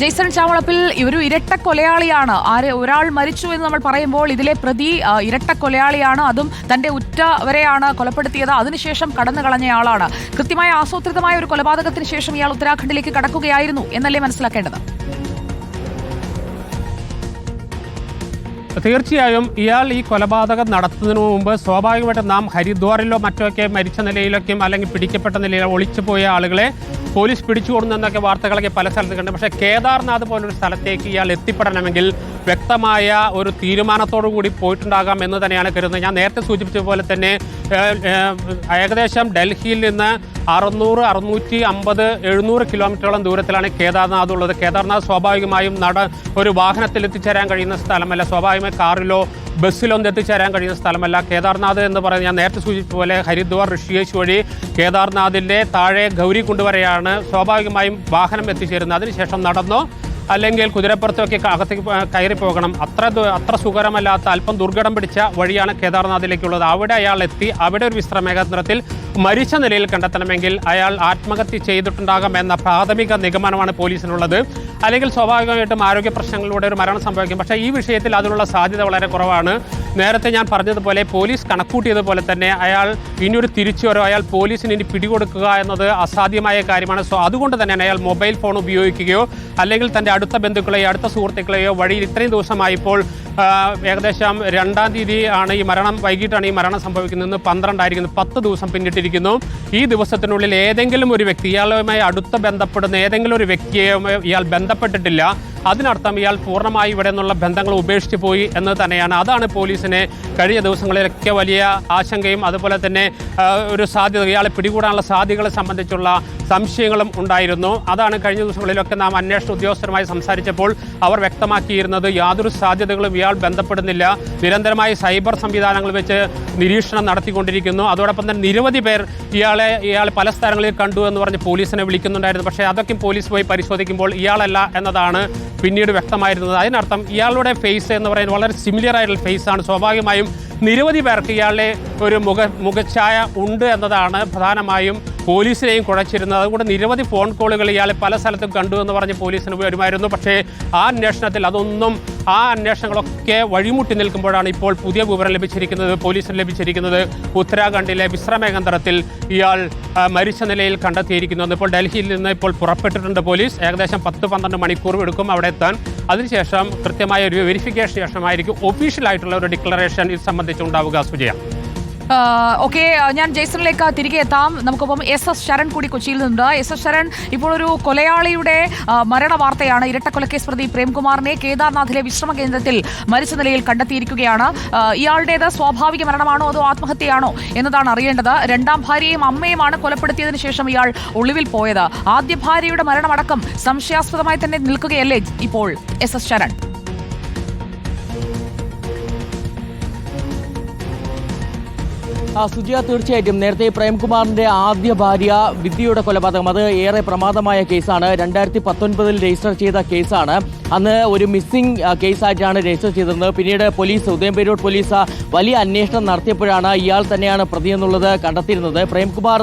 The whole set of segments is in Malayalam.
ജെയ്സൺ ചാവളപ്പിൽ ഒരു ഇരട്ട കൊലയാളിയാണ്. ഒരാൾ മരിച്ചു എന്ന് നമ്മൾ പറയുമ്പോൾ ഇതിലെ പ്രതി ഇരട്ട കൊലയാളിയാണ്. അതും തന്റെ ഉറ്റവരെയാണ് കൊലപ്പെടുത്തിയത്. അതിനുശേഷം കടന്നു കളഞ്ഞയാളാണ്. കൃത്യമായ ആസൂത്രിതമായ ഒരു കൊലപാതകത്തിന് ശേഷം ഇയാൾ ഉത്തരാഖണ്ഡിലേക്ക് കടക്കുകയായിരുന്നു എന്നല്ലേ മനസ്സിലാക്കേണ്ടത്? തീർച്ചയായും ഇയാൾ ഈ കൊലപാതകം നടത്തുന്നതിന് മുമ്പ് സ്വാഭാവികമായിട്ടും നാം ഹരിദ്വാറിലോ മറ്റൊക്കെ മരിച്ച നിലയിലൊക്കെയും അല്ലെങ്കിൽ പിടിക്കപ്പെട്ട നിലയിലോ ഒളിച്ചു പോയ ആളുകളെ പോലീസ് പിടിച്ചുകൊടുന്നൊക്കെ വാർത്തകളൊക്കെ പല സ്ഥലത്ത് കണ്ട്. പക്ഷേ കേദാർനാഥ് പോലൊരു സ്ഥലത്തേക്ക് ഇയാൾ എത്തിപ്പെടണമെങ്കിൽ വ്യക്തമായ ഒരു തീരുമാനത്തോടു കൂടി പോയിട്ടുണ്ടാകാം എന്ന് തന്നെയാണ് കരുതുന്നത്. ഞാൻ നേരത്തെ സൂചിപ്പിച്ചതുപോലെ തന്നെ ഏകദേശം ഡൽഹിയിൽ നിന്ന് 600, 650, 700 കിലോമീറ്ററോളം ദൂരത്തിലാണ് കേദാർനാഥ് ഉള്ളത്. കേദാർനാഥ് സ്വാഭാവികമായും ഒരു വാഹനത്തിൽ എത്തിച്ചേരാൻ കഴിയുന്ന സ്ഥലമല്ല. സ്വാഭാവികമായി കാറിലോ ബസ്സിലൊന്നും എത്തിച്ചേരാൻ കഴിയുന്ന സ്ഥലമല്ല. കേദാർനാഥ് എന്ന് പറയുന്നത് ഞാൻ നേരത്തെ സൂചിപ്പിച്ച പോലെ ഹരിദ്വാർ, ഋഷികേശ് വഴി കേദാർനാഥിൻ്റെ താഴെ ഗൗരികുണ്ട് വരെയാണ് സ്വാഭാവികമായും വാഹനം എത്തിച്ചേരുന്നത്. അതിനുശേഷം നടന്നോ അല്ലെങ്കിൽ കുതിരപ്പുറത്തൊക്കെ അകത്തേക്ക് കയറി പോകണം. അത്ര സുഖകരമല്ലാത്ത അല്പം ദുർഘടം പിടിച്ച വഴിയാണ് കേദാർനാഥിലേക്കുള്ളത്. അവിടെ അയാൾ എത്തി അവിടെ ഒരു വിശ്രമ കേന്ദ്രത്തിൽ മരിച്ച നിലയിൽ കണ്ടെത്തണമെങ്കിൽ അയാൾ ആത്മഹത്യ ചെയ്തിട്ടുണ്ടാകാം എന്ന പ്രാഥമിക നിഗമനമാണ് പോലീസിനുള്ളത്. അല്ലെങ്കിൽ സ്വാഭാവികമായിട്ടും ആരോഗ്യ പ്രശ്നങ്ങളിലൂടെ ഒരു മരണം സംഭവിക്കും. പക്ഷേ ഈ വിഷയത്തിൽ അതിനുള്ള സാധ്യത വളരെ കുറവാണ്. നേരത്തെ ഞാൻ പറഞ്ഞതുപോലെ പോലീസ് കണക്കൂട്ടിയതുപോലെ തന്നെ ഇനിയൊരു തിരിച്ചുവരോ അയാൾ പോലീസിന് ഇനി പിടികൊടുക്കുക എന്നത് അസാധ്യമായ കാര്യമാണ്. അതുകൊണ്ട് തന്നെ അയാൾ മൊബൈൽ ഫോൺ ഉപയോഗിക്കുകയോ അല്ലെങ്കിൽ തൻ്റെ അടുത്ത ബന്ധുക്കളെയോ അടുത്ത സുഹൃത്തുക്കളെയോ വഴിയിൽ ഇത്രയും ദിവസമായിപ്പോൾ ഏകദേശം 2-ാം തീയതി ആണ് ഈ മരണം, വൈകിട്ടാണ് ഈ മരണം സംഭവിക്കുന്നത്. 12 ആയിരിക്കുന്നു, 10 ദിവസം പിന്നിട്ടിരിക്കുന്നു. ഈ ദിവസത്തിനുള്ളിൽ ഏതെങ്കിലും ഒരു വ്യക്തി ഇയാളുമായി അടുത്ത് ബന്ധപ്പെടുന്ന ഏതെങ്കിലും ഒരു വ്യക്തിയെ ഇയാൾ ബന്ധപ്പെട്ടിട്ടില്ല. അതിനർത്ഥം ഇയാൾ പൂർണ്ണമായി ഇവിടെ നിന്നുള്ള ബന്ധങ്ങൾ ഉപേക്ഷിച്ച് പോയി എന്ന് തന്നെയാണ്. അതാണ് പോലീസിനെ കഴിഞ്ഞ ദിവസങ്ങളിലൊക്കെ വലിയ ആശങ്കയും അതുപോലെ തന്നെ ഒരു സാധ്യത, ഇയാളെ പിടികൂടാനുള്ള സാധ്യതകളെ സംബന്ധിച്ചുള്ള സംശയങ്ങളും ഉണ്ടായിരുന്നു. അതാണ് കഴിഞ്ഞ ദിവസങ്ങളിലൊക്കെ നാം അന്വേഷണ ഉദ്യോഗസ്ഥരുമായി സംസാരിച്ചപ്പോൾ അവർ വ്യക്തമാക്കിയിരുന്നത്. യാതൊരു സാധ്യതകളും ഇയാൾ ബന്ധപ്പെടുന്നില്ല. നിരന്തരമായി സൈബർ സംവിധാനങ്ങൾ വെച്ച് നിരീക്ഷണം നടത്തിക്കൊണ്ടിരിക്കുന്നു. അതോടൊപ്പം തന്നെ നിരവധി പേർ ഇയാളെ പല സ്ഥലങ്ങളിൽ കണ്ടു എന്ന് പറഞ്ഞ് പോലീസിനെ വിളിക്കുന്നുണ്ടായിരുന്നു. പക്ഷേ അതൊക്കെ പോലീസ് പോയി പരിശോധിക്കുമ്പോൾ ഇയാളല്ല എന്നതാണ് പിന്നീട് വ്യക്തമായിരുന്നത്. അതിനർത്ഥം ഇയാളുടെ ഫേസ് എന്ന് പറയുന്നത് വളരെ സിമിലർ ആയിട്ടുള്ള ഫേസാണ്. സ്വാഭാവികമായും നിരവധി പേർക്ക് ഇയാളുടെ ഒരു മുഖഛായ ഉണ്ട് എന്നതാണ് പ്രധാനമായും പോലീസിനെയും കുഴച്ചിരുന്നത്. അതുകൊണ്ട് നിരവധി ഫോൺ കോളുകൾ ഇയാളെ പല സ്ഥലത്തും കണ്ടു എന്ന് പറഞ്ഞ് പോലീസിന് വരുമായിരുന്നു. പക്ഷേ ആ അന്വേഷണങ്ങളൊക്കെ വഴിമുട്ടി നിൽക്കുമ്പോഴാണ് ഇപ്പോൾ പുതിയ വിവരം ലഭിച്ചിരിക്കുന്നത്. പോലീസിന് ലഭിച്ചിരിക്കുന്നത് ഉത്തരാഖണ്ഡിലെ വിശ്രമ കേന്ദ്രത്തിൽ ഇയാൾ മരിച്ച നിലയിൽ കണ്ടെത്തിയിരിക്കുന്നു. ഇപ്പോൾ ഡൽഹിയിൽ നിന്ന് ഇപ്പോൾ പുറപ്പെട്ടിട്ടുണ്ട് പോലീസ്. ഏകദേശം 10-12 മണിക്കൂർ എടുക്കും അവിടെ എത്താൻ. അതിനുശേഷം കൃത്യമായ ഒരു വെരിഫിക്കേഷൻ ശേഷമായിരിക്കും ഒഫീഷ്യലായിട്ടുള്ള ഒരു ഡിക്ലറേഷൻ ഇത് സംബന്ധിച്ചുണ്ടാവുക. സുജയ, ഓക്കെ, ഞാൻ ജെയ്സണിലേക്ക് തിരികെ എത്താം. നമുക്കൊപ്പം SS ശരൺ കൂടി കൊച്ചിയിൽ നിന്നുണ്ട്. SS ശരൺ, ഇപ്പോൾ ഒരു കൊലയാളിയുടെ മരണ വാർത്തയാണ്. ഇരട്ടക്കൊലക്കേസ് പ്രതി പ്രേംകുമാറിനെ കേദാർനാഥിലെ വിശ്രമ കേന്ദ്രത്തിൽ മരിച്ച നിലയിൽ കണ്ടെത്തിയിരിക്കുകയാണ്. ഇയാളുടേത് സ്വാഭാവിക മരണമാണോ അതോ ആത്മഹത്യയാണോ എന്നതാണ് അറിയേണ്ടത്. 2ാം ഭാര്യയും അമ്മയുമാണ് കൊലപ്പെടുത്തിയതിനു ശേഷം ഇയാൾ ഒളിവിൽ പോയത്. ആദ്യ ഭാര്യയുടെ മരണമടക്കം സംശയാസ്പദമായി തന്നെ നിൽക്കുകയല്ലേ ഇപ്പോൾ SS ശരൺ? സുജിയ, തീർച്ചയായിട്ടും നേരത്തെ പ്രേംകുമാറിന്റെ ആദ്യ ഭാര്യ വിദ്യയുടെ കൊലപാതകം അത് ഏറെ പ്രമാദമായ കേസാണ്. 2019 രജിസ്റ്റർ ചെയ്ത കേസാണ്. അന്ന് ഒരു മിസ്സിംഗ് കേസായിട്ടാണ് രജിസ്റ്റർ ചെയ്തിരുന്നത്. പിന്നീട് ഉദയംപേരൂർ പോലീസ് വലിയ അന്വേഷണം നടത്തിയപ്പോഴാണ് ഇയാൾ തന്നെയാണ് പ്രതി എന്നുള്ളത് കണ്ടെത്തിയിരുന്നത്. പ്രേംകുമാർ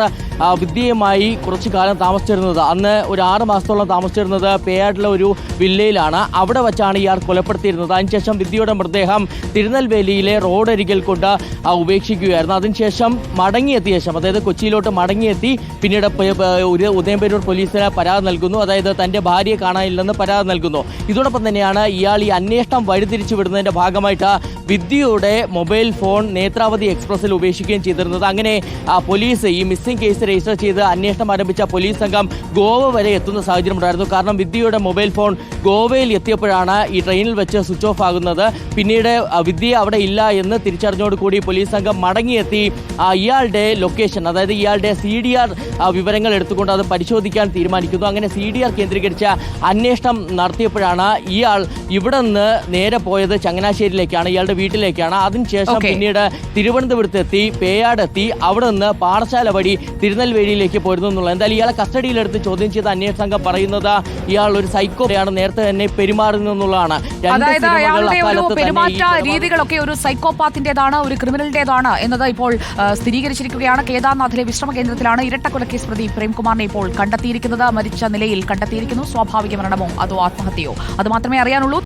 വിദ്യയുമായി കുറച്ചു കാലം താമസിച്ചിരുന്നത്, അന്ന് ഒരു 6 മാസത്തോളം താമസിച്ചിരുന്നത് പേയാടിലെ ഒരു വില്ലയിലാണ്. അവിടെ വച്ചാണ് ഇയാൾ കൊലപ്പെടുത്തിയിരുന്നത്. അതിനുശേഷം വിദ്യയുടെ മൃതദേഹം തിരുനെൽവേലിയിലെ റോഡരികിൽ കൊണ്ട് ഉപേക്ഷിക്കുകയായിരുന്നു. അതിനുശേഷം മടങ്ങിയെത്തിയ ശേഷം, അതായത് കൊച്ചിയിലോട്ട് മടങ്ങിയെത്തി പിന്നീട് ഉദയംപേരൂർ പോലീസിന് പരാതി നൽകുന്നു. അതായത് തൻ്റെ ഭാര്യയെ കാണാനില്ലെന്ന് പരാതി നൽകുന്നു. ഇതോടൊപ്പം തന്നെയാണ് ഇയാൾ ഈ അന്വേഷണം വഴിതിരിച്ചു വിടുന്നതിൻ്റെ ഭാഗമായിട്ട് വിദ്യയുടെ മൊബൈൽ ഫോൺ നേത്രാവതി എക്സ്പ്രസിൽ ഉപേക്ഷിക്കുകയും ചെയ്തിരുന്നത്. അങ്ങനെ പോലീസ് ഈ മിസ്സിംഗ് കേസ് രജിസ്റ്റർ ചെയ്ത് അന്വേഷണം ആരംഭിച്ച പോലീസ് സംഘം ഗോവ വരെ എത്തുന്ന സാഹചര്യം ഉണ്ടായിരുന്നു. കാരണം വിദ്യയുടെ മൊബൈൽ ഫോൺ ഗോവയിൽ എത്തിയപ്പോഴാണ് ഈ ട്രെയിനിൽ വെച്ച് സ്വിച്ച് ഓഫ് ആകുന്നത്. പിന്നീട് വിദ്യ അവിടെ ഇല്ല എന്ന് തിരിച്ചറിഞ്ഞോടുകൂടി പോലീസ് സംഘം മടങ്ങിയെത്തി ഇയാളുടെ ലൊക്കേഷൻ, അതായത് ഇയാളുടെ CDR വിവരങ്ങൾ എടുത്തുകൊണ്ട് അത് പരിശോധിക്കാൻ തീരുമാനിക്കുന്നു. അങ്ങനെ CDR കേന്ദ്രീകരിച്ച അന്വേഷണം നടത്തിയപ്പോഴാണ് ഇയാൾ ഇവിടെ നിന്ന് നേരെ പോയത് ചങ്ങനാശ്ശേരിയിലേക്കാണ്. ഇയാളുടെ വീട്ടിലേക്കാണ്. അതിനുശേഷം പിന്നീട് തിരുവനന്തപുരത്ത് എത്തി, പേയാടെത്തി, അവിടെ നിന്ന് പാഠശാല വഴി തിരുനെൽവേലിയിലേക്ക് പോയിരുന്നു എന്നുള്ളത്. എന്തായാലും ഇയാളെ കസ്റ്റഡിയിലെടുത്ത് ചോദ്യം ചെയ്ത അന്വേഷണ സംഘം പറയുന്നത് ഇയാൾ ഒരു സൈക്കോയാണ്, നേരത്തെ തന്നെ പെരുമാറുന്നു എന്നുള്ളതാണ്. അതായത് അയാളുടെ ഒരു പെരുമാറ്റ രീതികളൊക്കെ ഒരു സൈക്കോപാത്തിന്റേതാണ്, ഒരു ക്രിമിനലിന്റേതാണ് എന്നത് ഇപ്പോൾ സ്ഥിരീകരിച്ചിരിക്കുകയാണ്. കേദാർനാഥിലെ വിശ്രമ കേന്ദ്രത്തിലാണ് ഇരട്ടക്കൊലക്കേസ് പ്രതി പ്രേംകുമാറിനെ ഇപ്പോൾ കണ്ടെത്തിയിരിക്കുന്നത്. മരിച്ച നിലയിൽ കണ്ടെത്തിയിരിക്കുന്നു. സ്വാഭാവിക മരണമോ അതോ ആത്മഹത്യയോ അത് മാത്രമേ അറിയാനുള്ളൂ.